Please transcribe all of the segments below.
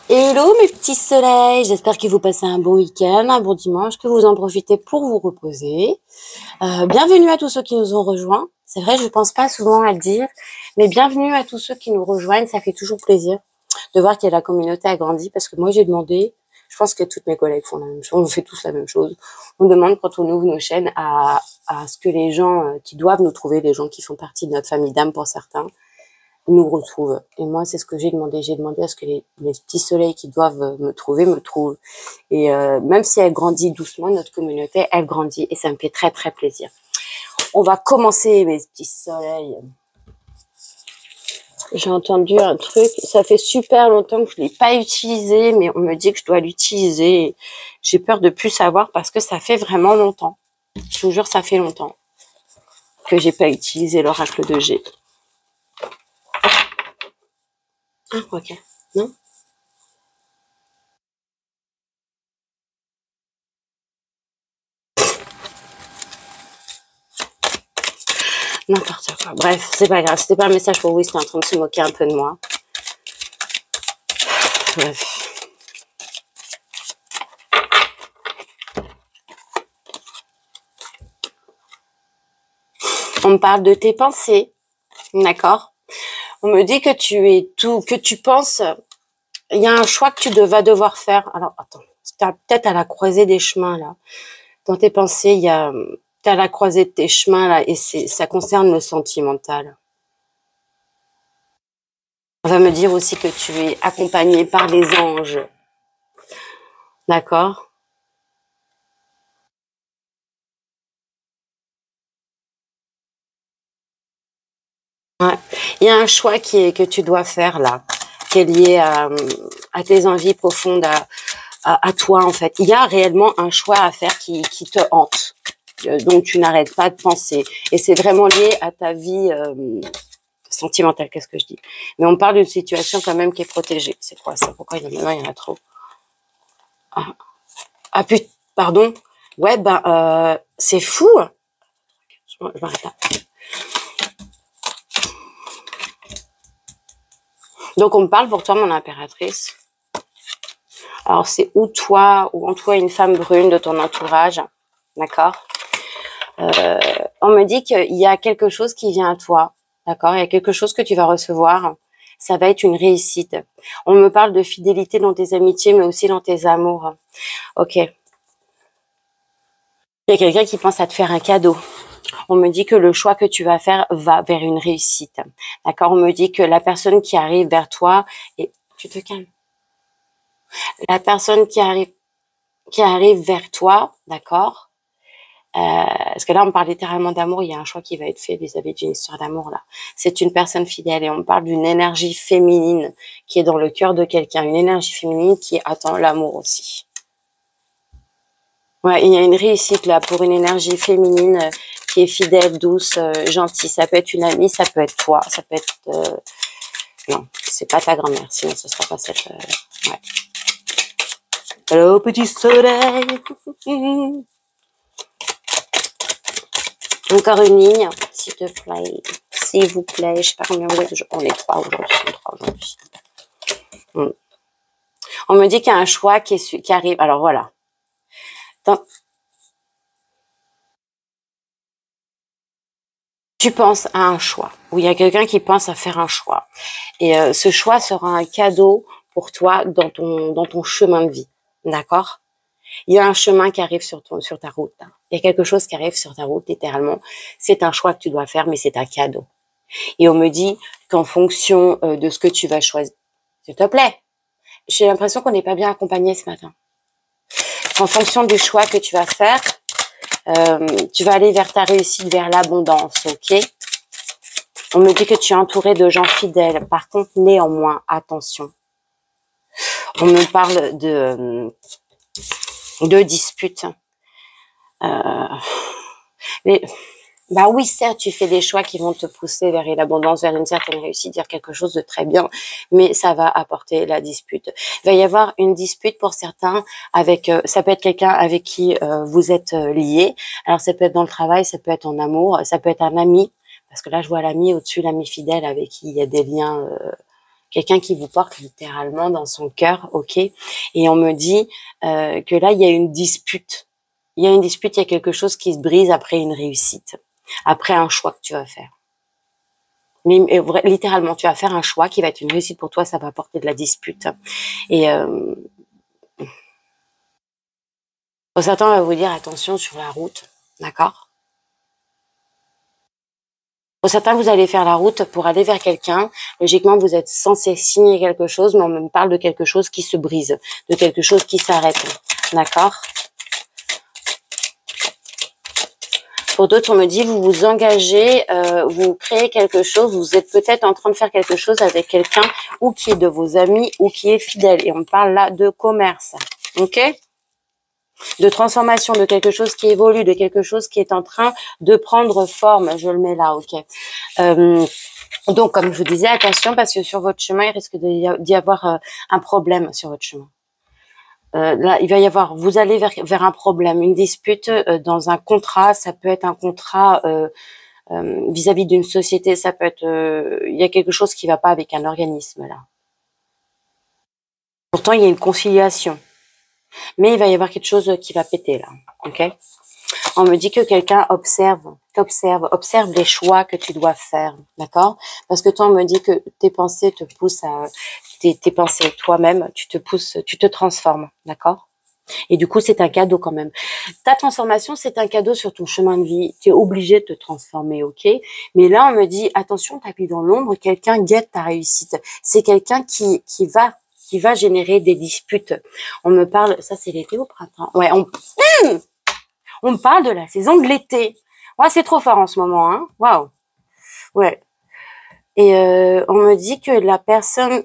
Hello mes petits soleils, j'espère que vous passez un bon week-end, un bon dimanche, que vous en profitez pour vous reposer. Bienvenue à tous ceux qui nous ont rejoints. C'est vrai, je pense pas souvent à le dire, mais bienvenue à tous ceux qui nous rejoignent. Ça fait toujours plaisir de voir que la communauté a grandi parce que moi j'ai demandé, je pense que toutes mes collègues font la même chose, on fait tous la même chose. On demande quand on ouvre nos chaînes à ce que les gens qui doivent nous trouver, les gens qui font partie de notre famille d'âme pour certains, nous retrouvent. Et moi, c'est ce que j'ai demandé. J'ai demandé à ce que les petits soleils qui doivent me trouver, me trouvent. Et même si elle grandit doucement, notre communauté, elle grandit. Et ça me fait très, très plaisir. On va commencer, mes petits soleils. J'ai entendu un truc. Ça fait super longtemps que je l'ai pas utilisé, mais on me dit que je dois l'utiliser. J'ai peur de plus savoir parce que ça fait vraiment longtemps. Je vous jure, ça fait longtemps que j'ai pas utilisé l'oracle de G. Ah, ok. Non? N'importe quoi. Bref, c'est pas grave. C'était pas un message pour vous, c'était en train de se moquer un peu de moi. Bref. On me parle de tes pensées. D'accord? On me dit que tu es tout, que tu penses. Il y a un choix que tu vas devoir faire. Alors, attends. T'es peut-être à la croisée des chemins, là. Dans tes pensées, t'es à la croisée de tes chemins, là, et ça concerne le sentimental. On va me dire aussi que tu es accompagné par les anges. D'accord? Ouais. Il y a un choix que tu dois faire, là, qui est lié à tes envies profondes, à toi, en fait. Il y a réellement un choix à faire qui te hante, dont tu n'arrêtes pas de penser. Et c'est vraiment lié à ta vie sentimentale, qu'est-ce que je dis. Mais on parle d'une situation quand même qui est protégée. C'est quoi ça? Pourquoi il y en a trop? Ah putain, pardon. Ouais, ben, c'est fou. Je m'arrête là. Donc, on me parle pour toi, mon impératrice. Alors, c'est ou toi, ou en toi, une femme brune de ton entourage. D'accord? On me dit qu'il y a quelque chose qui vient à toi. D'accord? Il y a quelque chose que tu vas recevoir. Ça va être une réussite. On me parle de fidélité dans tes amitiés, mais aussi dans tes amours. Ok. Il y a quelqu'un qui pense à te faire un cadeau. On me dit que le choix que tu vas faire va vers une réussite. D'accord? On me dit que la personne qui arrive vers toi, et tu te calmes. La personne qui arrive vers toi, d'accord? Parce que là, on parle littéralement d'amour. Il y a un choix qui va être fait vis-à-vis d'une histoire d'amour là. C'est une personne fidèle et on parle d'une énergie féminine qui est dans le cœur de quelqu'un, une énergie féminine qui attend l'amour aussi. Ouais, il y a une réussite là pour une énergie féminine qui est fidèle, douce, gentille. Ça peut être une amie, ça peut être toi, ça peut être non, c'est pas ta grand-mère, sinon ce sera pas cette. Ouais. Hello, petit soleil. Encore une ligne, s'il te plaît. S'il vous plaît. Je sais pas combien vous êtes. On est trois aujourd'hui. On me dit qu'il y a un choix qui arrive. Alors voilà. Tu penses à un choix. Où il y a quelqu'un qui pense à faire un choix. Et ce choix sera un cadeau pour toi dans ton chemin de vie. D'accord? Il y a un chemin qui arrive sur ta route. Il y a quelque chose qui arrive sur ta route, littéralement. C'est un choix que tu dois faire, mais c'est un cadeau. Et on me dit qu'en fonction de ce que tu vas choisir, s'il te plaît, j'ai l'impression qu'on n'est pas bien accompagné ce matin. En fonction du choix que tu vas faire, tu vas aller vers ta réussite, vers l'abondance, ok? On me dit que tu es entouré de gens fidèles. Par contre, néanmoins, attention. On me parle de disputes. Bah oui, certes, tu fais des choix qui vont te pousser vers l'abondance, vers une certaine réussite, vers quelque chose de très bien, mais ça va apporter la dispute. Il va y avoir une dispute pour certains avec, ça peut être quelqu'un avec qui vous êtes liés. Alors ça peut être dans le travail, ça peut être en amour, ça peut être un ami, parce que là je vois l'ami au-dessus, l'ami fidèle avec qui il y a des liens quelqu'un qui vous porte littéralement dans son cœur, ok. Et on me dit que là, il y a une dispute. Il y a une dispute, il y a quelque chose qui se brise après une réussite, après un choix que tu vas faire. Mais littéralement, tu vas faire un choix qui va être une réussite pour toi, ça va apporter de la dispute. Et Satan va vous dire attention sur la route, d'accord? Pour certains, vous allez faire la route pour aller vers quelqu'un. Logiquement, vous êtes censé signer quelque chose, mais on me parle de quelque chose qui se brise, de quelque chose qui s'arrête, d'accord? Pour d'autres, on me dit, vous vous engagez, vous créez quelque chose, vous êtes peut-être en train de faire quelque chose avec quelqu'un ou qui est de vos amis ou qui est fidèle. Et on parle là de commerce, ok? De transformation, de quelque chose qui évolue, de quelque chose qui est en train de prendre forme. Je le mets là, ok? Donc, comme je vous disais, attention parce que sur votre chemin, il risque d'y avoir un problème sur votre chemin. Là, il va y avoir, vous allez vers un problème, une dispute dans un contrat. Ça peut être un contrat vis-à-vis d'une société. Ça peut être, il y a quelque chose qui va pas avec un organisme là. Pourtant, il y a une conciliation, mais il va y avoir quelque chose qui va péter là. Ok? On me dit que quelqu'un observe les choix que tu dois faire, d'accord? Parce que toi, on me dit que tes pensées te poussent à, tes pensées toi-même, tu te transformes, d'accord? Et du coup, c'est un cadeau quand même. Ta transformation, c'est un cadeau sur ton chemin de vie. Tu es obligé de te transformer, ok? Mais là, on me dit, attention, tapis dans l'ombre, quelqu'un guette ta réussite. C'est quelqu'un qui va générer des disputes. On me parle, ça c'est l'été ou printemps? Ouais, on me parle de la saison de l'été. Ouais, c'est trop fort en ce moment, hein. Waouh. Ouais. Et on me dit que la personne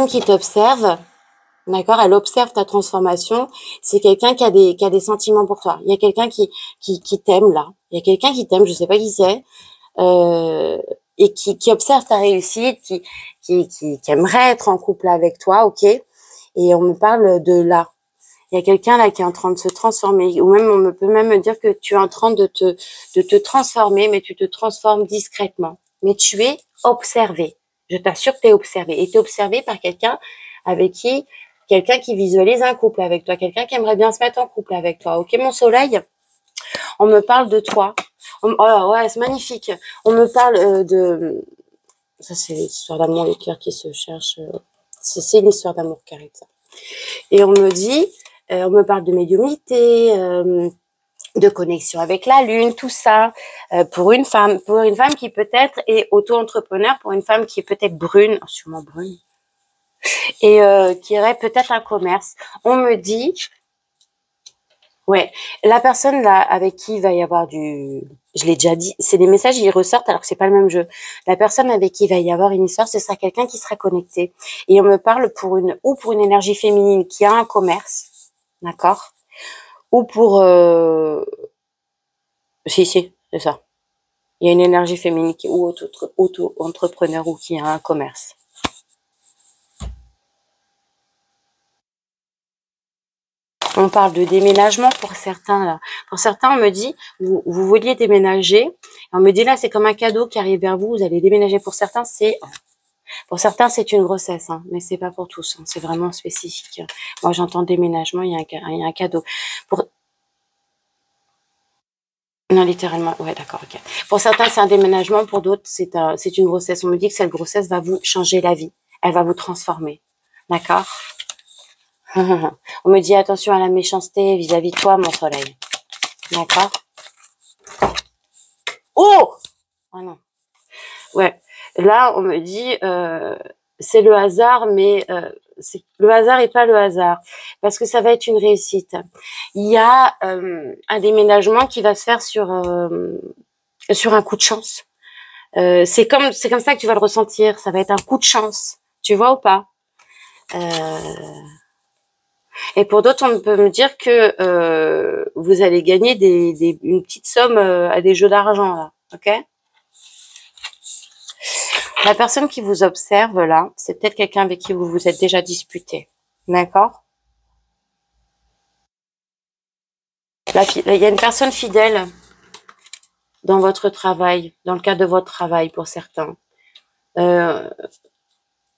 qui t'observe, d'accord, elle observe ta transformation, c'est quelqu'un qui a des sentiments pour toi. Il y a quelqu'un qui t'aime là. Il y a quelqu'un qui t'aime, je sais pas qui c'est, et qui observe ta réussite, qui aimerait être en couple avec toi, ok. Et on me parle de là. Il y a quelqu'un là qui est en train de se transformer, ou même on peut même me dire que tu es en train de te transformer, mais tu te transformes discrètement. Mais tu es observé. Je t'assure que tu es observé. Et tu es observé par quelqu'un qui visualise un couple avec toi, quelqu'un qui aimerait bien se mettre en couple avec toi. Ok, mon soleil? On me parle de toi. Oh ouais, c'est magnifique. On me parle ça c'est l'histoire d'amour, les cœurs qui se cherchent. C'est une histoire d'amour qui arrive, ça. Et on me dit, on me parle de médiumnité, de connexion avec la lune, tout ça, pour une femme qui peut-être est auto-entrepreneur, pour une femme qui est peut-être brune, sûrement brune, et qui aurait peut-être un commerce. On me dit, ouais, la personne là avec qui il va y avoir je l'ai déjà dit, c'est des messages, ils ressortent alors que c'est pas le même jeu. La personne avec qui il va y avoir une histoire, ce sera quelqu'un qui sera connecté. Et on me parle pour une énergie féminine qui a un commerce, d'accord? Ou pour, si, c'est ça. Il y a une énergie féminine ou auto-entrepreneur ou qui a un commerce. On parle de déménagement pour certains là. Pour certains, on me dit, vous vouliez déménager. On me dit là, c'est comme un cadeau qui arrive vers vous. Vous allez déménager. Pour certains, c'est une grossesse, hein, mais c'est pas pour tous. Hein, c'est vraiment spécifique. Moi, j'entends déménagement. Il y a un cadeau. Non, littéralement. Ouais, d'accord, ok. Pour certains, c'est un déménagement. Pour d'autres, c'est une grossesse. On me dit que cette grossesse va vous changer la vie. Elle va vous transformer. D'accord? On me dit attention à la méchanceté vis-à-vis de toi, mon soleil. D'accord? Oh! Oh non. Ouais. Là, on me dit, c'est le hasard, mais le hasard et pas le hasard. Parce que ça va être une réussite. Il y a un déménagement qui va se faire sur un coup de chance. C'est comme ça que tu vas le ressentir. Ça va être un coup de chance. Tu vois ou pas? Et pour d'autres, on peut me dire que vous allez gagner une petite somme à des jeux d'argent, là. Ok? La personne qui vous observe, là, c'est peut-être quelqu'un avec qui vous vous êtes déjà disputé. D'accord? Il y a une personne fidèle dans votre travail, dans le cadre de votre travail pour certains.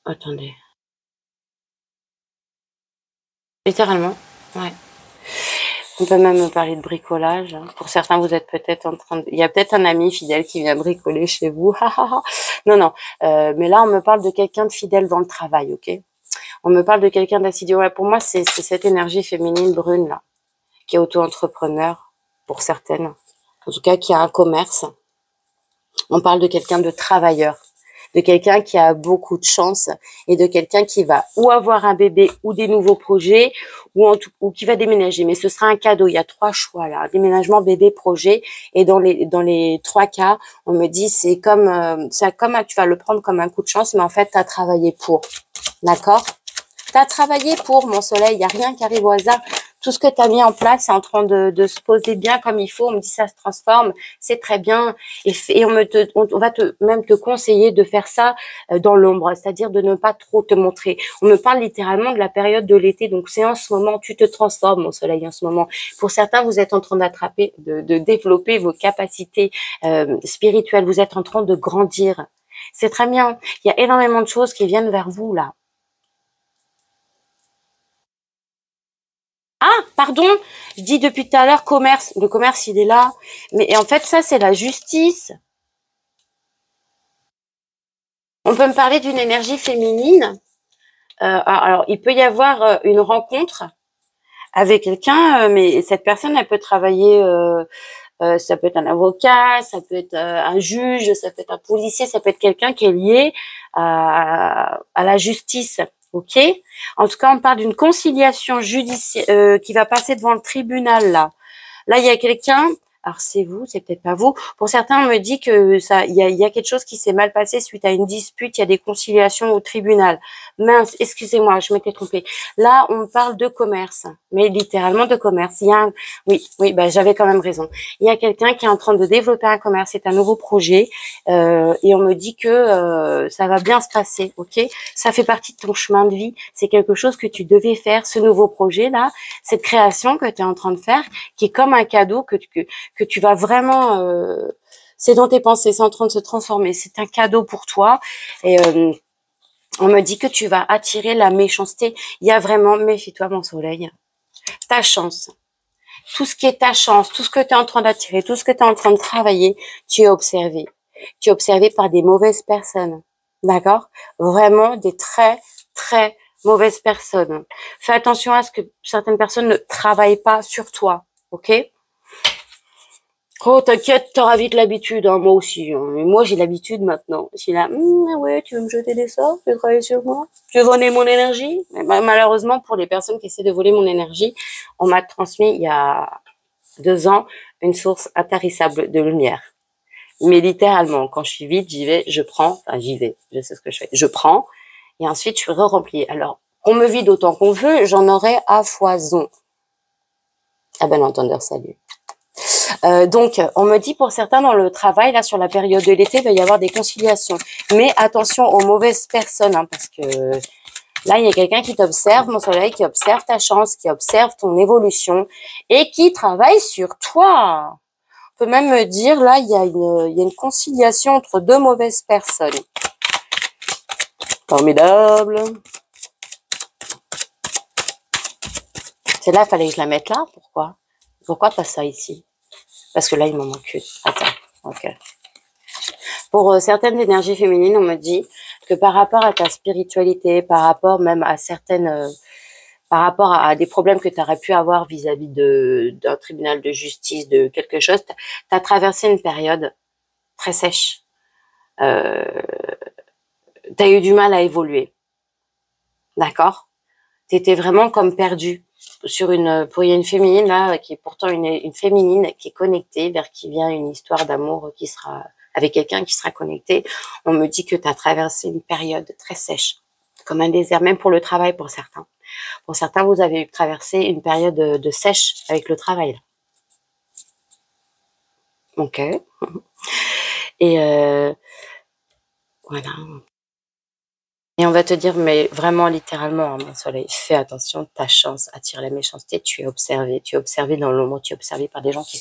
Attendez. Littéralement, ouais. On peut même parler de bricolage. Pour certains, vous êtes peut-être en train de... Il y a peut-être un ami fidèle qui vient bricoler chez vous. Non, non. Mais là, on me parle de quelqu'un de fidèle dans le travail, ok? On me parle de quelqu'un d'assidu. Ouais, pour moi, c'est cette énergie féminine brune, là, qui est auto-entrepreneur, pour certaines. En tout cas, qui a un commerce. On parle de quelqu'un de travailleur, de quelqu'un qui a beaucoup de chance et de quelqu'un qui va ou avoir un bébé ou des nouveaux projets ou qui va déménager. Mais ce sera un cadeau. Il y a 3 choix là. Déménagement, bébé, projet. Et dans les 3 cas, on me dit c'est comme tu vas le prendre comme un coup de chance, mais en fait, tu as travaillé pour. D'accord? Tu as travaillé pour, mon soleil. Il n'y a rien qui arrive au hasard. Tout ce que tu as mis en place est en train de se poser bien comme il faut. On me dit ça se transforme, c'est très bien. Et on va même te conseiller de faire ça dans l'ombre, c'est-à-dire de ne pas trop te montrer. On me parle littéralement de la période de l'été. Donc c'est en ce moment, tu te transformes, mon soleil, en ce moment. Pour certains, vous êtes en train de développer vos capacités spirituelles. Vous êtes en train de grandir. C'est très bien. Il y a énormément de choses qui viennent vers vous là. Ah, pardon, je dis depuis tout à l'heure commerce. Le commerce, il est là. Mais en fait, ça, c'est la justice. On peut me parler d'une énergie féminine. Alors, il peut y avoir une rencontre avec quelqu'un, mais cette personne, elle peut travailler, ça peut être un avocat, ça peut être un juge, ça peut être un policier, ça peut être quelqu'un qui est lié à la justice. Ok. En tout cas, on parle d'une conciliation judiciaire qui va passer devant le tribunal là. Là, il y a quelqu'un, alors c'est vous, c'est peut-être pas vous. Pour certains, on me dit que il y a quelque chose qui s'est mal passé suite à une dispute. Il y a des conciliations au tribunal. Mince, excusez-moi, je m'étais trompée. Là, on parle de commerce, mais littéralement de commerce. Oui, bah j'avais quand même raison. Il y a quelqu'un qui est en train de développer un commerce, c'est un nouveau projet, et on me dit que ça va bien se passer, ok? Ça fait partie de ton chemin de vie. C'est quelque chose que tu devais faire, ce nouveau projet là, cette création que tu es en train de faire, qui est comme un cadeau que tu vas vraiment c'est dans tes pensées, c'est en train de se transformer, c'est un cadeau pour toi. Et on me dit que tu vas attirer la méchanceté. Il y a vraiment, méfie-toi mon soleil, ta chance, tout ce qui est ta chance, tout ce que tu es en train d'attirer, tout ce que tu es en train de travailler, tu es observé. Tu es observé par des mauvaises personnes, d'accord? Vraiment des très très mauvaises personnes. Fais attention à ce que certaines personnes ne travaillent pas sur toi, ok? Oh, t'inquiète, t'auras vite l'habitude, hein, moi aussi. Hein. Mais moi, j'ai l'habitude maintenant. Je suis là, ouais, tu veux me jeter des sorts, tu veux travailler sur moi, tu veux voler mon énergie. Mais malheureusement, pour les personnes qui essaient de voler mon énergie, on m'a transmis il y a 2 ans une source intarissable de lumière. Mais littéralement, quand je suis vide, j'y vais, je prends, enfin j'y vais, je sais ce que je fais. Je prends et ensuite je suis re-remplie. Alors, on me vide autant qu'on veut, j'en aurai à foison. Ah ben l'entendeur, salut. Donc, on me dit pour certains dans le travail, là, sur la période de l'été, il va y avoir des conciliations. Mais attention aux mauvaises personnes, hein, parce que là, il y a quelqu'un qui t'observe, mon soleil, qui observe ta chance, qui observe ton évolution et qui travaille sur toi. On peut même me dire, là, il y a une conciliation entre 2 mauvaises personnes. Formidable. C'est là, il fallait que je la mette là. Pourquoi? Pourquoi pas ça ici? Parce que là, il m'en manque une. Attends, ok. Pour certaines énergies féminines, on me dit que par rapport à ta spiritualité, par rapport même à par rapport à des problèmes que tu aurais pu avoir vis-à-vis d'un tribunal de justice, de quelque chose, tu as traversé une période très sèche. Tu as eu du mal à évoluer. D'accord? Tu étais vraiment comme perdue. Pour il y a une féminine là qui est pourtant une féminine qui est connectée, vers qui vient une histoire d'amour qui sera avec quelqu'un qui sera connecté. On me dit que tu as traversé une période très sèche, comme un désert, même pour le travail pour certains. Pour certains, vous avez traversé une période de sèche avec le travail. Ok. Et voilà. Et on va te dire, mais vraiment littéralement, hein, mon soleil, fais attention, ta chance attire la méchanceté, tu es observé dans l'ombre, tu es observé par des gens qui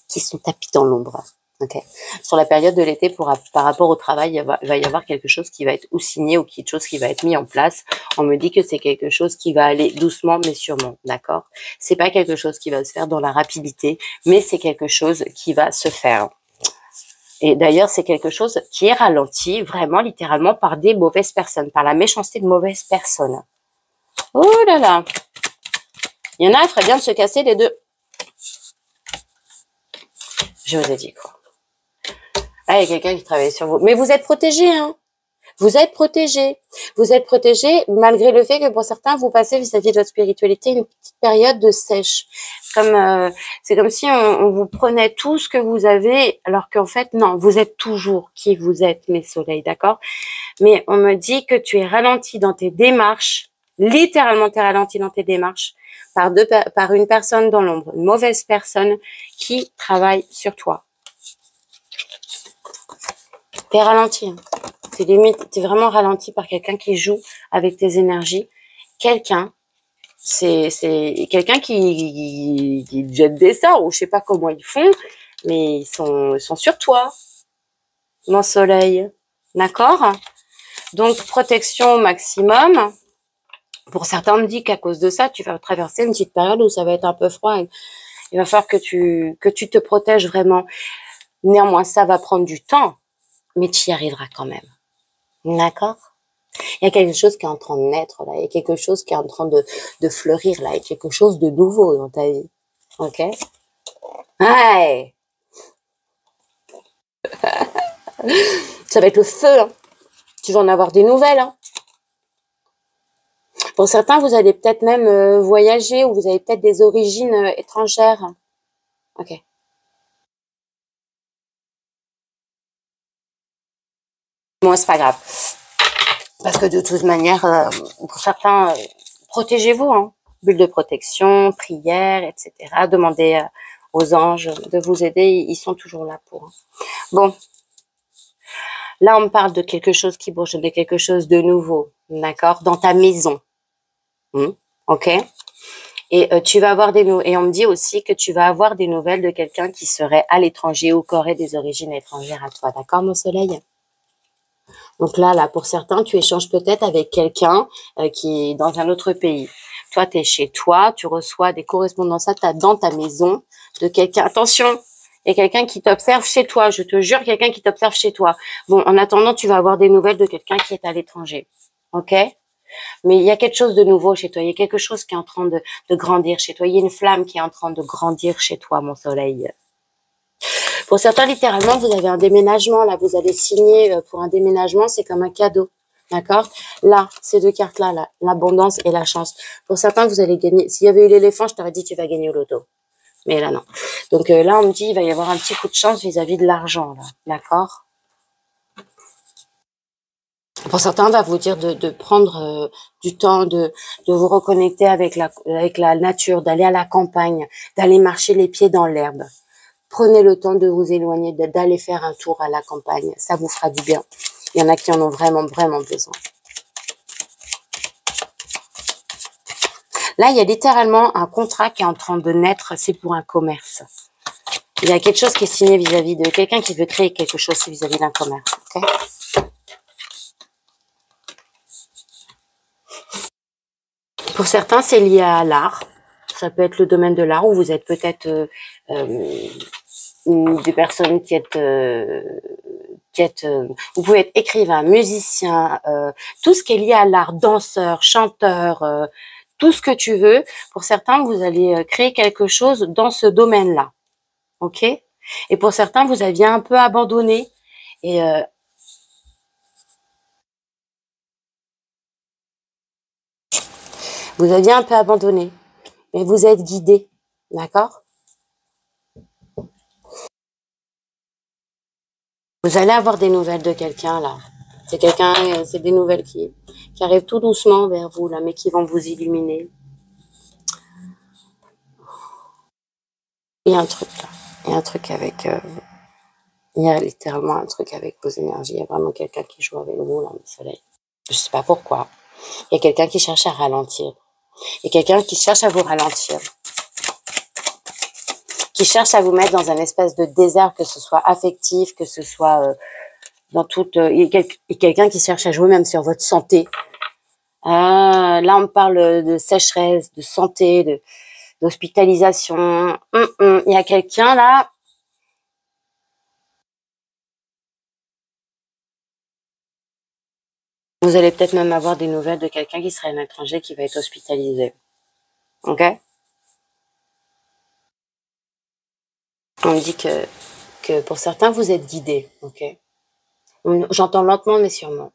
qui sont tapis dans l'ombre. Okay. Sur la période de l'été, par rapport au travail, il va y avoir quelque chose qui va être ou signé ou quelque chose qui va être mis en place. On me dit que c'est quelque chose qui va aller doucement mais sûrement, d'accord? C'est pas quelque chose qui va se faire dans la rapidité, mais c'est quelque chose qui va se faire. Et d'ailleurs, c'est quelque chose qui est ralenti, vraiment, littéralement, par des mauvaises personnes, par la méchanceté de mauvaises personnes. Oh là là! Il y en a, il ferait bien de se casser les deux. Je vous ai dit quoi. Ah, il y a quelqu'un qui travaille sur vous. Mais vous êtes protégés, hein. Vous êtes protégés. Vous êtes protégés malgré le fait que pour certains, vous passez vis-à-vis de votre spiritualité une petite période de sèche. C'est comme si on vous prenait tout ce que vous avez, alors qu'en fait, non, vous êtes toujours qui vous êtes, mes soleils, d'accord? Mais on me dit que tu es ralenti dans tes démarches. Littéralement, tu es ralenti dans tes démarches par une personne dans l'ombre, une mauvaise personne qui travaille sur toi. T'es ralenti. Hein. T'es vraiment ralenti par quelqu'un qui joue avec tes énergies. Quelqu'un, c'est quelqu'un qui jette des sorts, ou je sais pas comment ils font, mais ils sont sur toi, mon soleil. D'accord? Donc, protection au maximum. Pour certains, on me dit qu'à cause de ça, tu vas traverser une petite période où ça va être un peu froid. Il va falloir que tu te protèges vraiment. Néanmoins, ça va prendre du temps, mais tu y arriveras quand même. D'accord? Il y a quelque chose qui est en train de naître, là. Il y a quelque chose qui est en train de fleurir, là. Il y a quelque chose de nouveau dans ta vie. Ok? Ouais! Ça va être le feu, hein. Tu vas en avoir des nouvelles, hein. Pour certains, vous allez peut-être même voyager, ou vous avez peut-être des origines étrangères. Ok. Moi, c'est pas grave. Parce que de toute manière, pour certains, protégez-vous, hein. Bulle de protection, prière, etc. Demandez aux anges de vous aider, ils sont toujours là pour. Hein. Bon, là, on me parle de quelque chose qui bouge, de quelque chose de nouveau, d'accord, dans ta maison. Ok. Et tu vas avoir et on me dit aussi que tu vas avoir des nouvelles de quelqu'un qui serait à l'étranger ou qui aurait des origines étrangères à toi, d'accord, mon soleil? Donc là, pour certains, tu échanges peut-être avec quelqu'un qui est dans un autre pays. Toi, tu es chez toi, tu reçois des correspondances dans ta maison de quelqu'un. Attention, il y a quelqu'un qui t'observe chez toi. Je te jure, quelqu'un qui t'observe chez toi. Bon, en attendant, tu vas avoir des nouvelles de quelqu'un qui est à l'étranger. Ok? Mais il y a quelque chose de nouveau chez toi. Il y a quelque chose qui est en train de grandir chez toi. Il y a une flamme qui est en train de grandir chez toi, mon soleil. Pour certains, littéralement, vous avez un déménagement. Là, vous allez signer pour un déménagement. C'est comme un cadeau. D'accord? Là, ces deux cartes-là, là, l'abondance et la chance. Pour certains, vous allez gagner. S'il y avait eu l'éléphant, je t'aurais dit tu vas gagner au loto. Mais là, non. Donc là, on me dit il va y avoir un petit coup de chance vis-à-vis de l'argent. Là. D'accord? Pour certains, on va vous dire de prendre du temps, de vous reconnecter avec la nature, d'aller à la campagne, d'aller marcher les pieds dans l'herbe. Prenez le temps de vous éloigner, d'aller faire un tour à la campagne. Ça vous fera du bien. Il y en a qui en ont vraiment, vraiment besoin. Là, il y a littéralement un contrat qui est en train de naître. C'est pour un commerce. Il y a quelque chose qui est signé vis-à-vis de quelqu'un qui veut créer quelque chose vis-à-vis d'un commerce. Okay? Pour certains, c'est lié à l'art. Ça peut être le domaine de l'art où vous êtes peut-être des personnes qui êtes vous pouvez être écrivain, musicien, tout ce qui est lié à l'art, danseur, chanteur, tout ce que tu veux. Pour certains, vous allez créer quelque chose dans ce domaine-là. Ok? Et pour certains, vous aviez un peu abandonné et vous aviez un peu abandonné, mais vous êtes guidé, d'accord? Vous allez avoir des nouvelles de quelqu'un là. C'est des nouvelles qui arrivent tout doucement vers vous là, mais qui vont vous illuminer. Il y a un truc là. Il y a un truc avec. Il y a littéralement un truc avec vos énergies. Il y a vraiment quelqu'un qui joue avec vous là, le soleil. Je sais pas pourquoi. Il y a quelqu'un qui cherche à ralentir. Il y a quelqu'un qui cherche à vous ralentir. qui cherche à vous mettre dans un espèce de désert, que ce soit affectif, que ce soit dans toute... et quelqu'un qui cherche à jouer même sur votre santé. Là, on parle de sécheresse, de santé, d'hospitalisation. Il y a quelqu'un là... Vous allez peut-être même avoir des nouvelles de quelqu'un qui serait un étranger qui va être hospitalisé. Ok? On me dit que pour certains, vous êtes guidés. Ok? J'entends lentement mais sûrement.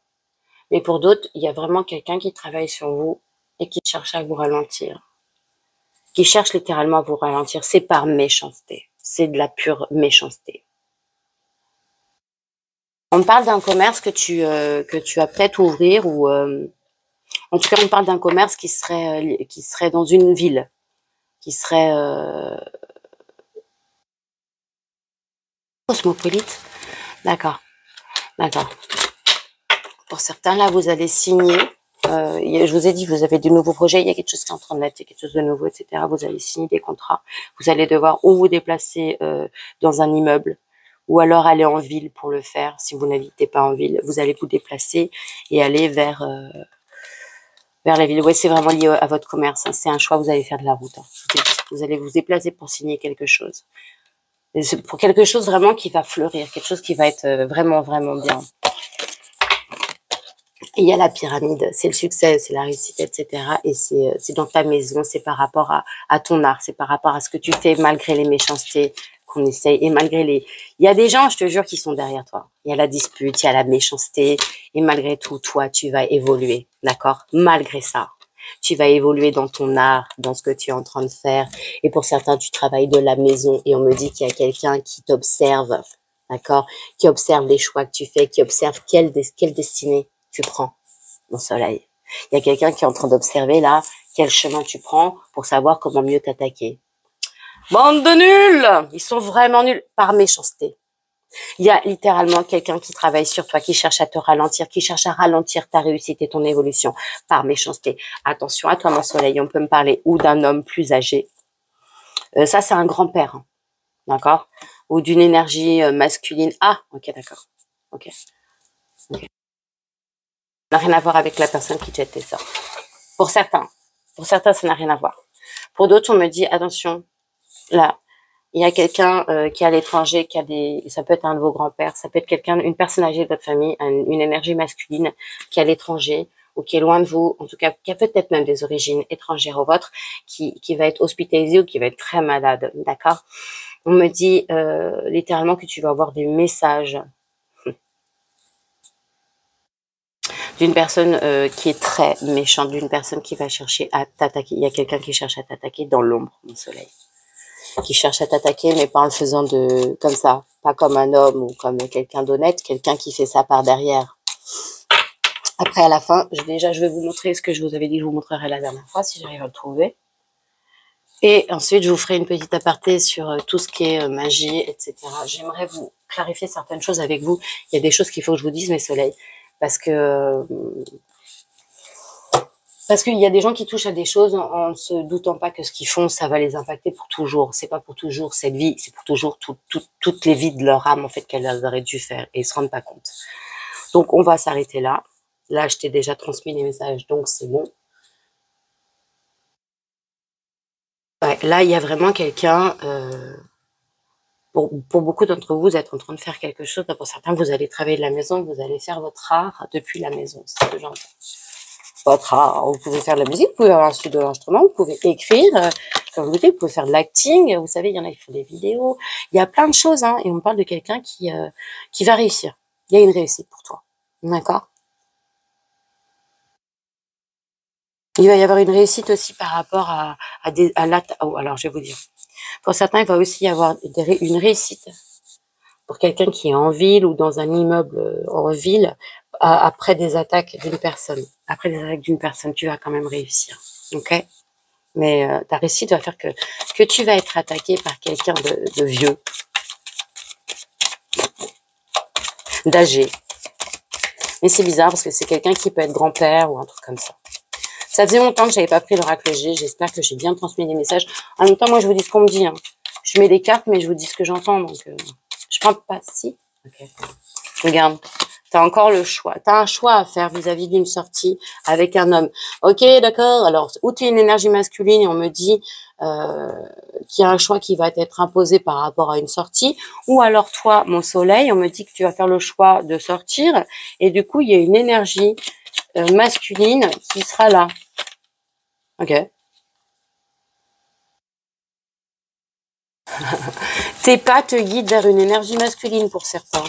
Mais pour d'autres, il y a vraiment quelqu'un qui travaille sur vous et qui cherche à vous ralentir. Qui cherche littéralement à vous ralentir. C'est par méchanceté. C'est de la pure méchanceté. On me parle d'un commerce que tu vas peut-être ouvrir ou en tout cas on parle d'un commerce qui serait dans une ville, qui serait cosmopolite. D'accord, d'accord. Pour certains là vous allez signer. Je vous ai dit, vous avez de nouveaux projets, il y a quelque chose qui est en train de naître, il y a quelque chose de nouveau, etc. Vous allez signer des contrats. Vous allez devoir ou vous déplacer dans un immeuble, ou alors aller en ville pour le faire. Si vous n'habitez pas en ville, vous allez vous déplacer et aller vers la ville. Ouais, c'est vraiment lié à votre commerce. Hein. C'est un choix, vous allez faire de la route. Hein. Vous allez vous déplacer pour signer quelque chose. Et pour quelque chose vraiment qui va fleurir, quelque chose qui va être vraiment, vraiment bien. Et il y a la pyramide, c'est le succès, c'est la réussite, etc. Et c'est dans ta maison, c'est par rapport à ton art, c'est par rapport à ce que tu fais malgré les méchancetés qu'on essaye et malgré les... Il y a des gens, je te jure, qui sont derrière toi. Il y a la dispute, il y a la méchanceté et malgré tout, toi, tu vas évoluer, d'accord? Malgré ça, tu vas évoluer dans ton art, dans ce que tu es en train de faire. Et pour certains, tu travailles de la maison et on me dit qu'il y a quelqu'un qui t'observe, d'accord? Qui observe les choix que tu fais, qui observe quelle destinée tu prends, mon soleil. Il y a quelqu'un qui est en train d'observer là quel chemin tu prends pour savoir comment mieux t'attaquer. Bande de nuls! Ils sont vraiment nuls par méchanceté. Il y a littéralement quelqu'un qui travaille sur toi, qui cherche à te ralentir, qui cherche à ralentir ta réussite et ton évolution par méchanceté. Attention à toi, mon soleil. On peut me parler ou d'un homme plus âgé. Ça, c'est un grand-père, hein, d'accord? Ou d'une énergie masculine. Ah, ok, d'accord. Ok. Ça n'a rien à voir avec la personne qui jette tes sorts. Pour certains, ça n'a rien à voir. Pour d'autres, on me dit, attention, là, il y a quelqu'un qui est à l'étranger, ça peut être un de vos grands-pères, ça peut être quelqu'un, une personne âgée de votre famille, une énergie masculine qui est à l'étranger ou qui est loin de vous, en tout cas, qui a peut-être même des origines étrangères aux vôtres, qui va être hospitalisé ou qui va être très malade, d'accord? On me dit littéralement que tu vas avoir des messages d'une personne qui est très méchante, d'une personne qui va chercher à t'attaquer. Il y a quelqu'un qui cherche à t'attaquer dans l'ombre, mon soleil. Qui cherche à t'attaquer, mais pas en le faisant comme ça. Pas comme un homme ou comme quelqu'un d'honnête, quelqu'un qui fait ça par derrière. Après, à la fin, je vais vous montrer ce que je vous avais dit, je vous montrerai la dernière fois, si j'arrive à le trouver. Et ensuite, je vous ferai une petite aparté sur tout ce qui est magie, etc. J'aimerais vous clarifier certaines choses avec vous. Il y a des choses qu'il faut que je vous dise, mes soleils. Parce qu'il y a des gens qui touchent à des choses en ne se doutant pas que ce qu'ils font, ça va les impacter pour toujours. C'est pas pour toujours cette vie, c'est pour toujours toutes les vies de leur âme en fait qu'elles auraient dû faire et ils se rendent pas compte. Donc on va s'arrêter là. Là, je t'ai déjà transmis les messages, donc c'est bon. Ouais, là, il y a vraiment quelqu'un. Pour beaucoup d'entre vous, vous êtes en train de faire quelque chose. Pour certains, vous allez travailler de la maison, vous allez faire votre art depuis la maison. C'est ce que j'entends. Votre art. Vous pouvez faire de la musique, vous pouvez avoir un studio d'instrument, vous pouvez écrire, comme vous dites, vous pouvez faire de l'acting. Vous savez, il y en a qui font des vidéos. Il y a plein de choses, hein, et on parle de quelqu'un qui va réussir. Il y a une réussite pour toi. D'accord? Il va y avoir une réussite aussi par rapport alors, je vais vous dire. Pour certains, il va aussi y avoir une réussite pour quelqu'un qui est en ville ou dans un immeuble en ville, après des attaques d'une personne. Après des attaques d'une personne, tu vas quand même réussir. Ok? Mais ta réussite va faire que tu vas être attaqué par quelqu'un de vieux, d'âgé. Mais c'est bizarre parce que c'est quelqu'un qui peut être grand-père ou un truc comme ça. Ça faisait longtemps que j'avais pas pris l'oracle G. J'espère que j'ai bien transmis les messages. En même temps, moi, je vous dis ce qu'on me dit. Hein. Je mets des cartes, mais je vous dis ce que j'entends. Donc, je prends pas. Si. Ok. Regarde. Tu as encore le choix. Tu as un choix à faire vis-à-vis d'une sortie avec un homme. Ok, d'accord. Alors, ou tu es une énergie masculine et on me dit qu'il y a un choix qui va être imposé par rapport à une sortie. Ou alors toi, mon soleil, on me dit que tu vas faire le choix de sortir. Et du coup, il y a une énergie masculine qui sera là. Ok. Tes pas te guident vers une énergie masculine pour certains.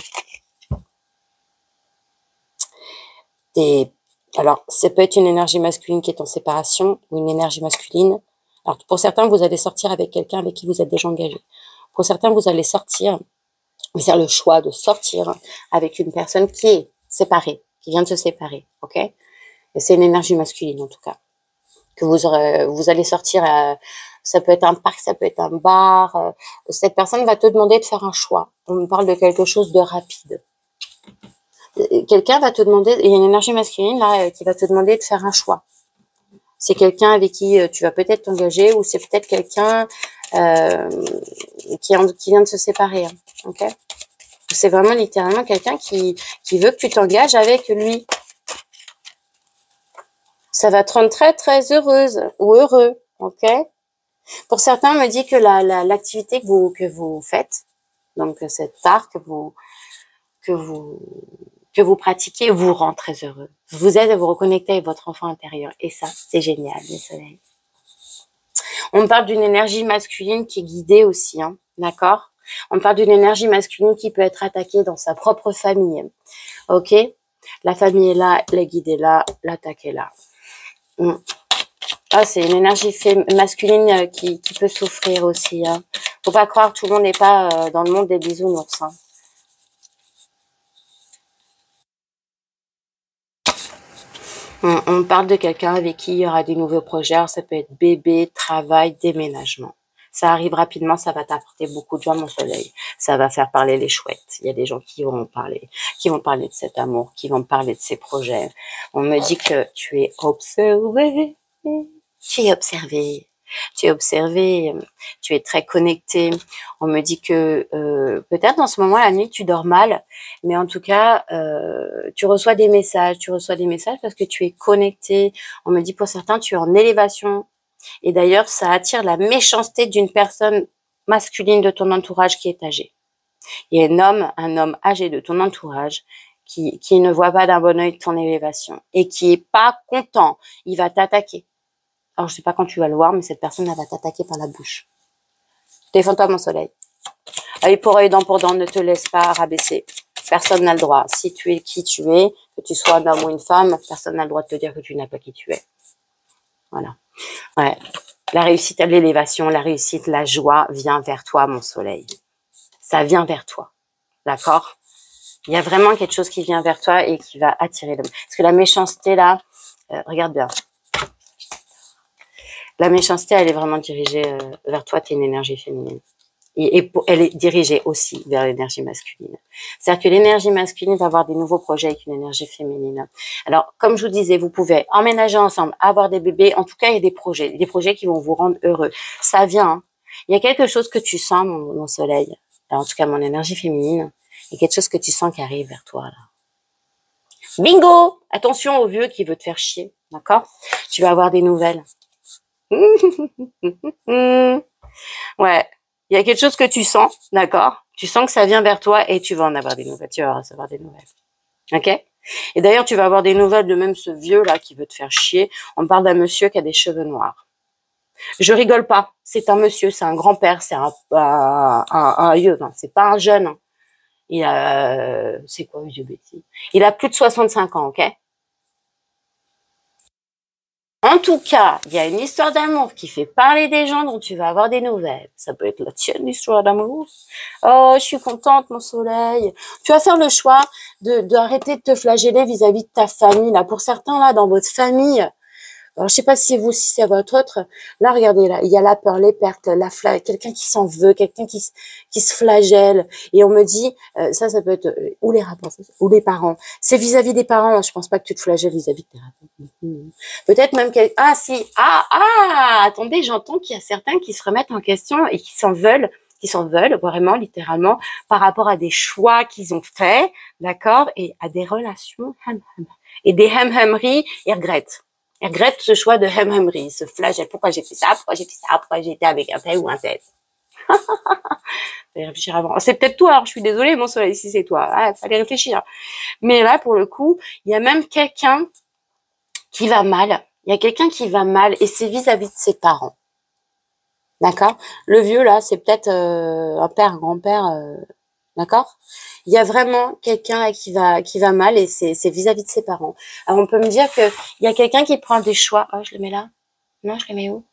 Alors, ça peut être une énergie masculine qui est en séparation ou une énergie masculine. Alors, pour certains, vous allez sortir avec quelqu'un avec qui vous êtes déjà engagé. Pour certains, vous allez sortir, vous avez le choix de sortir avec une personne qui est séparée, qui vient de se séparer, ok? Et c'est une énergie masculine, en tout cas. Que vous allez sortir, ça peut être un parc, ça peut être un bar. Cette personne va te demander de faire un choix. On me parle de quelque chose de rapide. Quelqu'un va te demander, il y a une énergie masculine là qui va te demander de faire un choix. C'est quelqu'un avec qui tu vas peut-être t'engager ou c'est peut-être quelqu'un qui vient de se séparer. Hein, ok? C'est vraiment littéralement quelqu'un qui veut que tu t'engages avec lui. Ça va te rendre très très heureuse ou heureux. Ok? Pour certains, on me dit que l'activité que vous faites, donc cet art que vous pratiquez vous rend très heureux. Vous aide à vous reconnecter avec votre enfant intérieur. Et ça, c'est génial, les soleils. On parle d'une énergie masculine qui est guidée aussi, hein, d'accord? On parle d'une énergie masculine qui peut être attaquée dans sa propre famille. Ok? La famille est là, la guide est là, l'attaque est là. Ah, c'est une énergie masculine qui peut souffrir aussi. Hein. Faut pas croire que tout le monde n'est pas dans le monde des bisounours. Hein. On parle de quelqu'un avec qui il y aura des nouveaux projets. Alors, ça peut être bébé, travail, déménagement. Ça arrive rapidement, ça va t'apporter beaucoup de joie, mon soleil. Ça va faire parler les chouettes. Il y a des gens qui vont parler de cet amour, qui vont parler de ces projets. On me dit que tu es observé. Tu es observé. Tu es observé, tu es très connecté. On me dit que peut-être en ce moment, la nuit, tu dors mal, mais en tout cas, tu reçois des messages. Tu reçois des messages parce que tu es connecté. On me dit pour certains, tu es en élévation. Et d'ailleurs, ça attire la méchanceté d'une personne masculine de ton entourage qui est âgée. Il y a un homme âgé de ton entourage qui ne voit pas d'un bon œil ton élévation et qui est pas content. Il va t'attaquer. Alors, je sais pas quand tu vas le voir, mais cette personne, elle va t'attaquer par la bouche. Défends-toi, mon soleil. Œil pour œil, dent pour dent, ne te laisse pas rabaisser. Personne n'a le droit. Si tu es qui tu es, que tu sois un homme ou une femme, personne n'a le droit de te dire que tu n'as pas qui tu es. Voilà. Ouais. La réussite, l'élévation, la réussite, la joie vient vers toi, mon soleil. Ça vient vers toi. D'accord? Il y a vraiment quelque chose qui vient vers toi et qui va attirer l'homme. Parce que la méchanceté, là, regarde bien. La méchanceté, elle est vraiment dirigée vers toi, tu es une énergie féminine. Et elle est dirigée aussi vers l'énergie masculine. C'est-à-dire que l'énergie masculine va avoir des nouveaux projets avec une énergie féminine. Alors, comme je vous disais, vous pouvez emménager ensemble, avoir des bébés. En tout cas, il y a des projets qui vont vous rendre heureux. Ça vient. Hein. Il y a quelque chose que tu sens, mon soleil. Alors, en tout cas, mon énergie féminine. Il y a quelque chose que tu sens qui arrive vers toi, là. Bingo! Attention au vieux qui veut te faire chier. D'accord? Tu vas avoir des nouvelles. Ouais. Il y a quelque chose que tu sens, d'accord? Tu sens que ça vient vers toi et tu vas en avoir des nouvelles. Tu vas recevoir des nouvelles. Ok? Et d'ailleurs, tu vas avoir des nouvelles de même ce vieux-là qui veut te faire chier. On parle d'un monsieur qui a des cheveux noirs. Je rigole pas. C'est un monsieur, c'est un grand-père, c'est un vieux. Hein. C'est pas un jeune. Hein. Il a... c'est quoi, vieux bêtise? Il a plus de 65 ans, ok? En tout cas, il y a une histoire d'amour qui fait parler des gens dont tu vas avoir des nouvelles. Ça peut être la tienne, l'histoire d'amour. Oh, je suis contente, mon soleil. Tu vas faire le choix d'arrêter de te flageller vis-à-vis de ta famille. Là, pour certains, là, dans votre famille, alors, je sais pas si c'est vous, si c'est votre autre. Là, regardez, là, il y a la peur, les pertes, quelqu'un qui s'en veut, quelqu'un qui se flagelle. Et on me dit, ça peut être, ou les rapports, ou les parents. C'est vis-à-vis des parents. Je pense pas que tu te flagelles vis-à-vis de tes rapports. Peut-être même ah, si, attendez, j'entends qu'il y a certains qui se remettent en question et qui s'en veulent qui s'en veulent, vraiment, littéralement, par rapport à des choix qu'ils ont faits, d'accord, et à des relations et des hem-hemeries, ils regrettent. Ils regrettent ce choix de hem-hemerie, ce flagelle. Pourquoi j'ai fait ça? Pourquoi j'ai fait ça? Pourquoi j'ai été avec un tel ou un tel? Fallait réfléchir avant. C'est peut-être toi, alors je suis désolée, mon soleil, si c'est toi. Ah, fallait réfléchir. Mais là, pour le coup, il y a même quelqu'un qui va mal. Il y a quelqu'un qui va mal et c'est vis-à-vis de ses parents. D'accord? Le vieux, là, c'est peut-être un père, un grand-père. D'accord? Il y a vraiment quelqu'un là qui va mal et c'est vis-à-vis de ses parents. Alors, on peut me dire que il y a quelqu'un qui prend des choix. Oh, je le mets là? Non, je le mets où?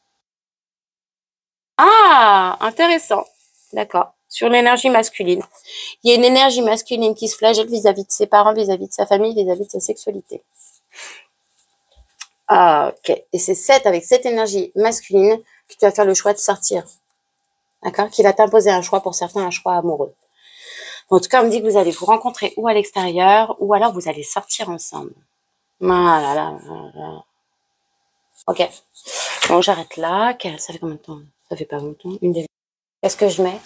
Ah, intéressant. D'accord. Sur l'énergie masculine. Il y a une énergie masculine qui se flagelle vis-à-vis de ses parents, vis-à-vis de sa famille, vis-à-vis de sa sexualité. Ah, ok. Et c'est avec cette énergie masculine que tu vas faire le choix de sortir. D'accord? Qui va t'imposer un choix, pour certains, un choix amoureux. En tout cas, on me dit que vous allez vous rencontrer ou à l'extérieur, ou alors vous allez sortir ensemble. Voilà. Ok. Bon, j'arrête là. Ça fait combien de temps? Ça fait pas longtemps. Une demi. Qu'est-ce que je mets?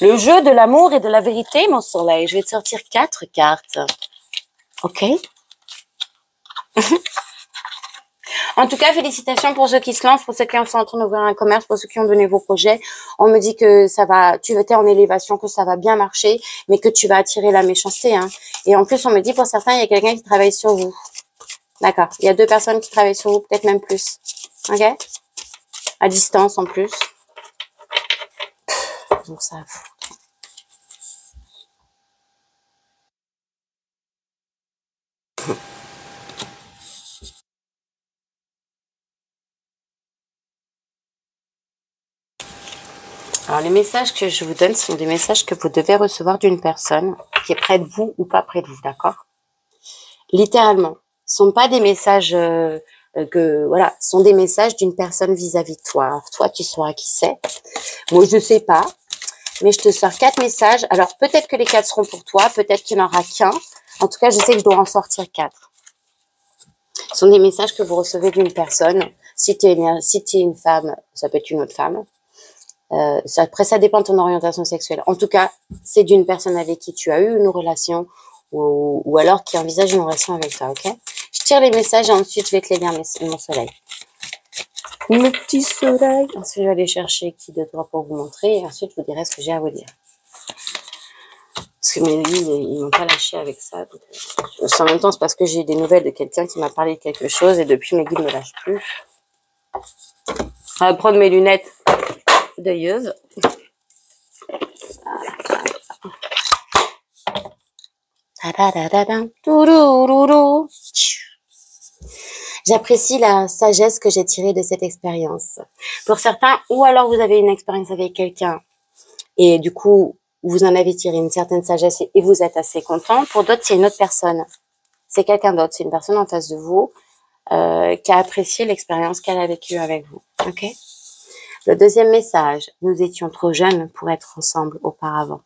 Le jeu de l'amour et de la vérité, mon soleil. Je vais te sortir 4 cartes. Ok? En tout cas, félicitations pour ceux qui se lancent, pour ceux qui sont en train d'ouvrir un commerce, pour ceux qui ont donné vos projets. On me dit que ça va, tu étais en élévation, que ça va bien marcher, mais que tu vas attirer la méchanceté. Hein. Et en plus, on me dit pour certains, il y a quelqu'un qui travaille sur vous. D'accord. Il y a 2 personnes qui travaillent sur vous, peut-être même plus. Ok? À distance en plus. Donc ça. Alors, les messages que je vous donne sont des messages que vous devez recevoir d'une personne qui est près de vous ou pas près de vous, d'accord? Littéralement. Ce sont pas des messages voilà, ce sont des messages d'une personne vis-à-vis de toi. Alors, toi, tu sauras qui c'est. Moi, je sais pas, mais je te sors 4 messages. Alors, peut-être que les 4 seront pour toi, peut-être qu'il n'y en aura qu'un. En tout cas, je sais que je dois en sortir 4. Ce sont des messages que vous recevez d'une personne. Si tu es une femme, ça peut être une autre femme. Après, ça dépend de ton orientation sexuelle. En tout cas, c'est d'une personne avec qui tu as eu une relation ou alors qui envisage une relation avec toi, ok? Je tire les messages et ensuite, je vais te les lire, mon soleil. Mon petit soleil. Ensuite, je vais aller chercher qui de toi pour vous montrer et ensuite, je vous dirai ce que j'ai à vous dire. Parce que mes guides, ils m'ont pas lâché avec ça. Donc, en même temps, c'est parce que j'ai des nouvelles de quelqu'un qui m'a parlé de quelque chose et depuis, mes guides ne me lâchent plus. Je vais prendre mes lunettes d'œilleuse. J'apprécie la sagesse que j'ai tirée de cette expérience. Pour certains, ou alors vous avez une expérience avec quelqu'un et du coup, vous en avez tiré une certaine sagesse et vous êtes assez content. Pour d'autres, c'est une autre personne. C'est quelqu'un d'autre. C'est une personne en face de vous qui a apprécié l'expérience qu'elle a vécue avec vous. Ok? Le deuxième message, nous étions trop jeunes pour être ensemble auparavant.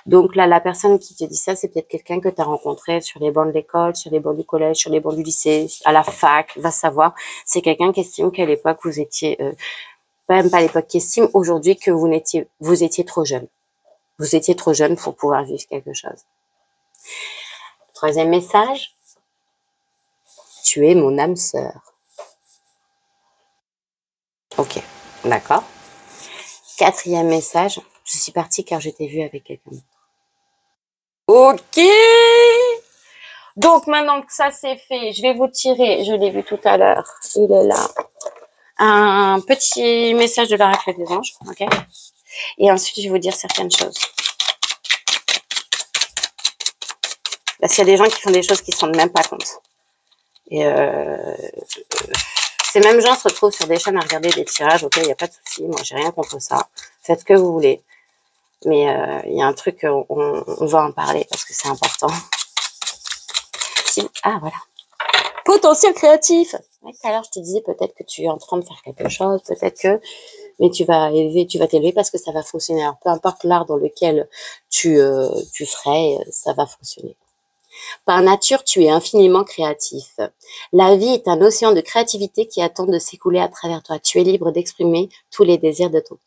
Donc là, la personne qui te dit ça, c'est peut-être quelqu'un que tu as rencontré sur les bancs de l'école, sur les bancs du collège, sur les bancs du lycée, à la fac, va savoir. C'est quelqu'un qui estime qu'à l'époque, vous étiez, même pas à l'époque, qui estime aujourd'hui que vous étiez trop jeune. Vous étiez trop jeune pour pouvoir vivre quelque chose. Troisième message, tu es mon âme sœur. Ok, d'accord. Quatrième message, je suis partie car je t'ai vu avec quelqu'un d'autre. Ok. Donc, maintenant que ça c'est fait, je vais vous tirer, je l'ai vu tout à l'heure, il est là, un petit message de l'oracle des anges, ok? Et ensuite, je vais vous dire certaines choses. Parce qu'il y a des gens qui font des choses qui ne se rendent même pas compte. Et ces mêmes gens se retrouvent sur des chaînes à regarder des tirages, ok, il n'y a pas de souci, moi j'ai rien contre ça, faites ce que vous voulez. Mais il y a un truc, on va en parler parce que c'est important. Ah, voilà. Potentiel créatif. Ouais, tout à l'heure, je te disais peut-être que tu es en train de faire quelque chose, peut-être que, mais tu vas t'élever parce que ça va fonctionner. Alors, peu importe l'art dans lequel tu ferais, ça va fonctionner. Par nature, tu es infiniment créatif. La vie est un océan de créativité qui attend de s'écouler à travers toi. Tu es libre d'exprimer tous les désirs de ton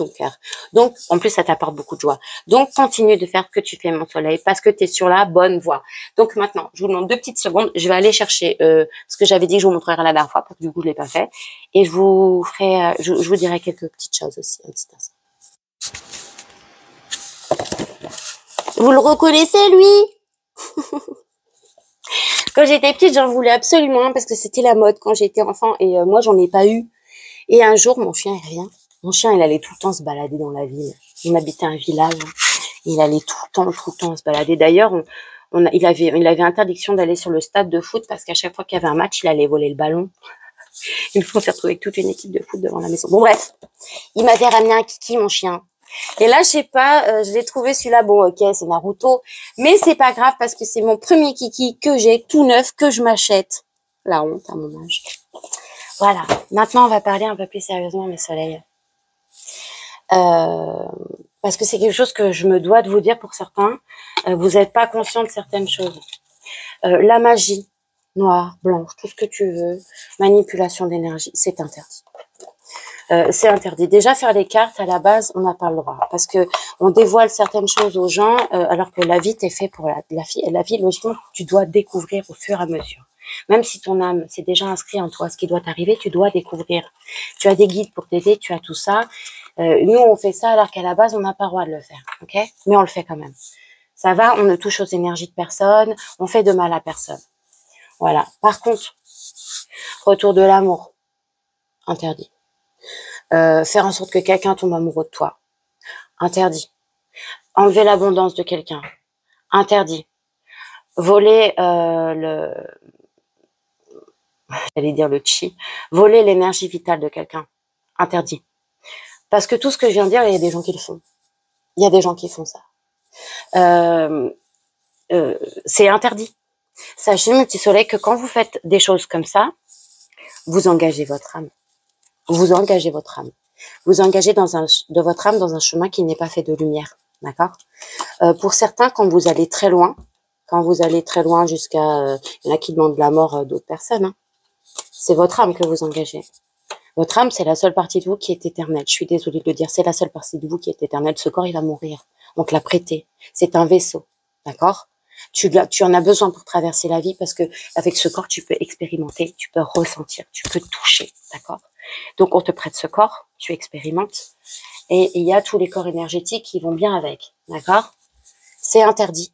cœur. Donc, en plus, ça t'apporte beaucoup de joie. Donc, continue de faire ce que tu fais, mon soleil, parce que tu es sur la bonne voie. Donc, maintenant, je vous demande 2 petites secondes. Je vais aller chercher ce que j'avais dit que je vous montrerai la dernière fois, parce que du coup, je l'ai pas fait. Et je vous ferai, je vous dirai quelques petites choses aussi, un petit instant. Vous le reconnaissez, lui? Quand j'étais petite, j'en voulais absolument un parce que c'était la mode quand j'étais enfant et moi, j'en ai pas eu. Et un jour, mon chien, il revient. Mon chien, il allait tout le temps se balader dans la ville. On habitait un village. Il allait tout le temps se balader. D'ailleurs, il avait interdiction d'aller sur le stade de foot parce qu'à chaque fois qu'il y avait un match, il allait voler le ballon. Une fois, on s'est retrouvé avec toute une équipe de foot devant la maison. Bon, bref. Il m'avait ramené un kiki, mon chien. Et là, je sais pas, je l'ai trouvé celui-là, bon, ok, c'est Naruto, mais c'est pas grave parce que c'est mon premier kiki que j'ai, tout neuf, que je m'achète. La honte à mon âge. Voilà. Maintenant, on va parler un peu plus sérieusement, mes soleils. Parce que c'est quelque chose que je me dois de vous dire pour certains. Vous n'êtes pas conscient de certaines choses. La magie, noire, blanche, tout ce que tu veux, manipulation d'énergie, c'est interdit. C'est interdit. Déjà, faire les cartes, à la base, on n'a pas le droit. Parce que on dévoile certaines choses aux gens, alors que la vie t'est fait pour la vie, logiquement, tu dois découvrir au fur et à mesure. Même si ton âme, c'est déjà inscrit en toi ce qui doit t'arriver, tu dois découvrir. Tu as des guides pour t'aider, tu as tout ça. Nous, on fait ça alors qu'à la base, on n'a pas le droit de le faire. Ok? Mais on le fait quand même. Ça va, on ne touche aux énergies de personne, on fait de mal à personne. Voilà. Par contre, retour de l'amour, interdit. Faire en sorte que quelqu'un tombe amoureux de toi, interdit. Enlever l'abondance de quelqu'un, interdit. Voler j'allais dire le chi, voler l'énergie vitale de quelqu'un, interdit. Parce que tout ce que je viens de dire, il y a des gens qui le font. Il y a des gens qui font ça. C'est interdit. Sachez, mon petit soleil, que quand vous faites des choses comme ça, vous engagez votre âme. Vous engagez votre âme. Vous engagez votre âme dans un chemin qui n'est pas fait de lumière. D'accord? Pour certains, quand vous allez très loin jusqu'à... il y en a qui demandent la mort d'autres personnes. Hein, c'est votre âme que vous engagez. Votre âme, c'est la seule partie de vous qui est éternelle. Je suis désolée de le dire, c'est la seule partie de vous qui est éternelle. Ce corps, il va mourir. On te l'a prêté. C'est un vaisseau. D'accord? Tu en as besoin pour traverser la vie parce que avec ce corps, tu peux expérimenter, tu peux ressentir, tu peux toucher. D'accord? Donc, on te prête ce corps, tu expérimentes. Et il y a tous les corps énergétiques qui vont bien avec. D'accord? C'est interdit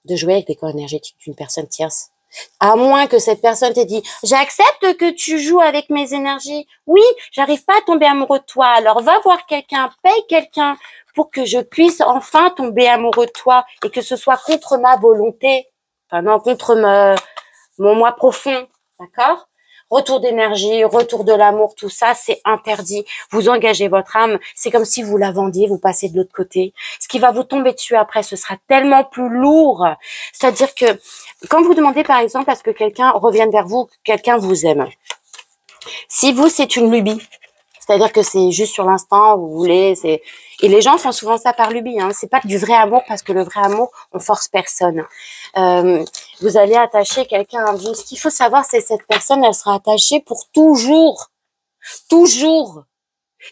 de jouer avec les corps énergétiques d'une personne tierce. À moins que cette personne t'ait dit « J'accepte que tu joues avec mes énergies. Oui, j'arrive pas à tomber amoureux de toi. Alors va voir quelqu'un, paye quelqu'un pour que je puisse enfin tomber amoureux de toi et que ce soit contre ma volonté. Enfin non, contre mon moi profond. D'accord ? Retour d'énergie, retour de l'amour, tout ça, c'est interdit. Vous engagez votre âme, c'est comme si vous la vendiez, vous passez de l'autre côté. Ce qui va vous tomber dessus après, ce sera tellement plus lourd. C'est-à-dire que quand vous demandez par exemple à ce que quelqu'un revienne vers vous, que quelqu'un vous aime. Si vous, c'est une lubie, c'est-à-dire que c'est juste sur l'instant, vous voulez, et les gens font souvent ça par lubie, hein. C'est pas du vrai amour parce que le vrai amour, on force personne. Vous allez attacher quelqu'un à vous. Ce qu'il faut savoir, c'est que cette personne, elle sera attachée pour toujours. Toujours.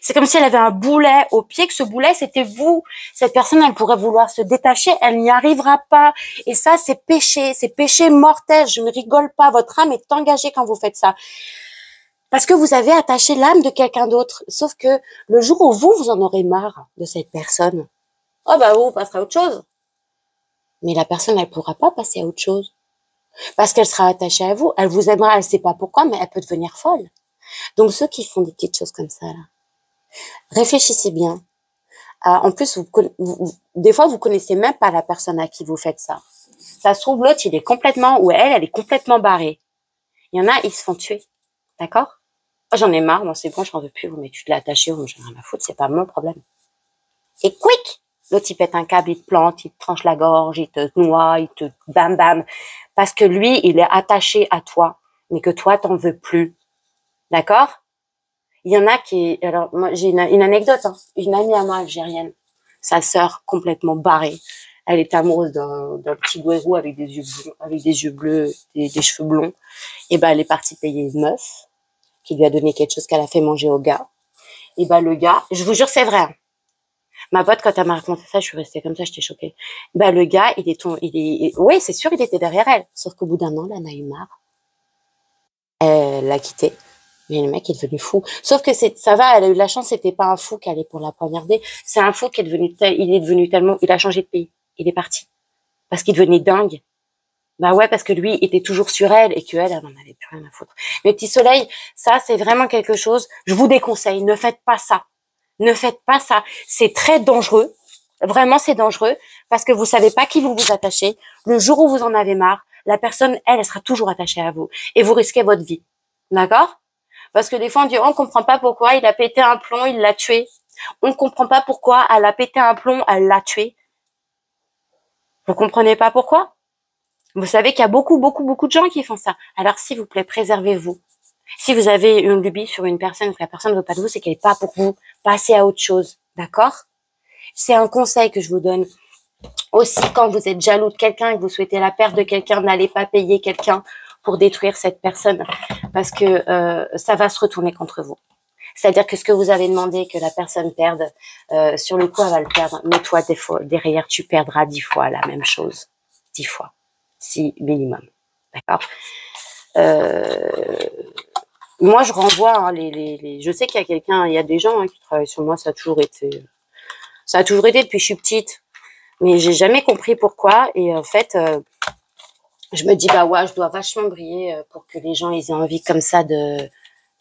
C'est comme si elle avait un boulet au pied, que ce boulet, c'était vous. Cette personne, elle pourrait vouloir se détacher, elle n'y arrivera pas. Et ça, c'est péché mortel. Je ne rigole pas. Votre âme est engagée quand vous faites ça. Parce que vous avez attaché l'âme de quelqu'un d'autre. Sauf que le jour où vous en aurez marre de cette personne, oh bah vous passerez à autre chose. Mais la personne, elle pourra pas passer à autre chose. Parce qu'elle sera attachée à vous. Elle vous aimera, elle sait pas pourquoi, mais elle peut devenir folle. Donc ceux qui font des petites choses comme ça, là, réfléchissez bien. En plus, des fois, vous connaissez même pas la personne à qui vous faites ça. Ça se trouve, l'autre, il est complètement, ou elle est complètement barrée. Il y en a, ils se font tuer. D'accord? Oh, j'en ai marre, bon, c'est bon, j'en veux plus, mais tu te l'as attaché, j'en ai rien à foutre, c'est pas mon problème. Et quick! L'autre, il pète un câble, il te plante, il te tranche la gorge, il te noie, il te bam bam. Parce que lui, il est attaché à toi, mais que toi, t'en veux plus. D'accord? Il y en a qui, alors, moi, j'ai une anecdote, hein. Une amie à moi, algérienne. Sa sœur, complètement barrée. Elle était amoureuse d'un petit goérou avec des yeux bleus, des cheveux blonds. Et ben, elle est partie payer une meuf qui lui a donné quelque chose qu'elle a fait manger au gars. Et ben, le gars, je vous jure, c'est vrai, hein. Ma pote, quand elle m'a raconté ça, je suis restée comme ça, j'étais choquée. Ben, le gars, oui, c'est sûr, il était derrière elle. Sauf qu'au bout d'un an, elle en a eu marre. Elle l'a quitté. Mais le mec est devenu fou. Sauf que ça va, elle a eu de la chance, c'était pas un fou qui allait pour la poignarder. C'est un fou qui est devenu tellement, il a changé de pays. Il est parti. Parce qu'il devenait dingue. Bah ouais, parce que lui était toujours sur elle et qu'elle, elle en avait plus rien à foutre. Mes petits soleils, ça, c'est vraiment quelque chose, je vous déconseille, ne faites pas ça. Ne faites pas ça. C'est très dangereux. Vraiment, c'est dangereux parce que vous savez pas qui vous vous attachez. Le jour où vous en avez marre, la personne, elle sera toujours attachée à vous et vous risquez votre vie. D'accord? Parce que des fois, on dit, on comprend pas pourquoi il a pété un plomb, il l'a tué. On comprend pas pourquoi elle a pété un plomb, elle l'a tué. Vous comprenez pas pourquoi? Vous savez qu'il y a beaucoup de gens qui font ça. Alors, s'il vous plaît, préservez-vous. Si vous avez une lubie sur une personne, que la personne ne veut pas de vous, c'est qu'elle n'est pas pour vous. Passez à autre chose. D'accord? C'est un conseil que je vous donne. Aussi, quand vous êtes jaloux de quelqu'un et que vous souhaitez la perte de quelqu'un, n'allez pas payer quelqu'un pour détruire cette personne. Parce que ça va se retourner contre vous. C'est-à-dire que ce que vous avez demandé que la personne perde, sur le coup, elle va le perdre. Mais toi, derrière, tu perdras 10 fois la même chose. 10 fois. Si minimum. D'accord? Moi, je renvoie, hein, je sais qu'il y a il y a des gens, hein, qui travaillent sur moi, ça a toujours été depuis que je suis petite, mais j'ai jamais compris pourquoi. Et en fait, je me dis, bah ouais, je dois vachement briller pour que les gens ils aient envie comme ça de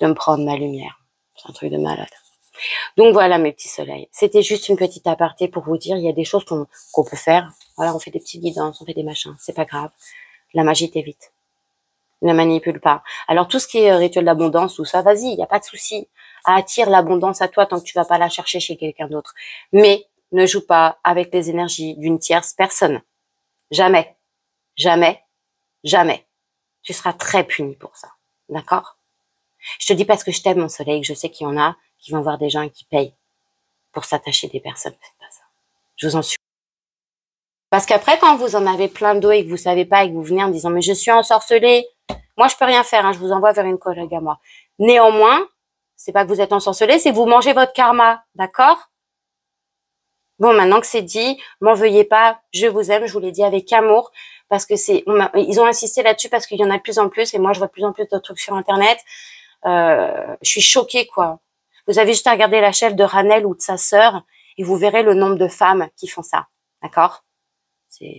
me prendre ma lumière. C'est un truc de malade. Donc voilà, mes petits soleils. C'était juste une petite aparté pour vous dire, il y a des choses qu'on peut faire. Voilà, on fait des petites guidances, on fait des machins, c'est pas grave. La magie t'évite. Ne manipule pas. Alors tout ce qui est rituel d'abondance, tout ça, vas-y, il n'y a pas de souci. Attire l'abondance à toi tant que tu vas pas la chercher chez quelqu'un d'autre. Mais ne joue pas avec les énergies d'une tierce personne. Jamais. Jamais. Jamais. Tu seras très puni pour ça. D'accord? Je te dis parce que je t'aime, mon soleil, que je sais qu'il y en a qui vont voir des gens qui payent pour s'attacher des personnes. Faites pas ça. Je vous en supplie. Parce qu'après, quand vous en avez plein d'eau et que vous savez pas et que vous venez en disant, mais je suis ensorcelée, moi, je peux rien faire, hein, je vous envoie vers une collègue à moi. Néanmoins, c'est pas que vous êtes ensorcelé, c'est que vous mangez votre karma, d'accord? Bon, maintenant que c'est dit, m'en veuillez pas, je vous aime, je vous l'ai dit avec amour, parce que ils ont insisté là-dessus parce qu'il y en a de plus en plus, et moi, je vois de plus en plus de trucs sur Internet. Je suis choquée, quoi. Vous avez juste à regarder la chef de Ranel ou de sa sœur, et vous verrez le nombre de femmes qui font ça, d'accord?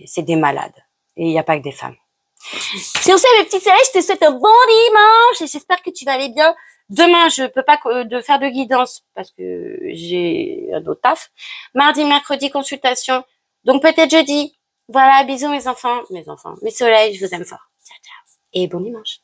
C'est des malades. Et il n'y a pas que des femmes. Sur ce, mes petits soleils, je te souhaite un bon dimanche et j'espère que tu vas aller bien. Demain, je peux pas faire de guidance parce que j'ai un autre taf. Mardi, mercredi, consultation. Donc peut-être jeudi. Voilà, bisous mes enfants, mes soleils, je vous aime fort. Ciao, ciao. Et bon dimanche.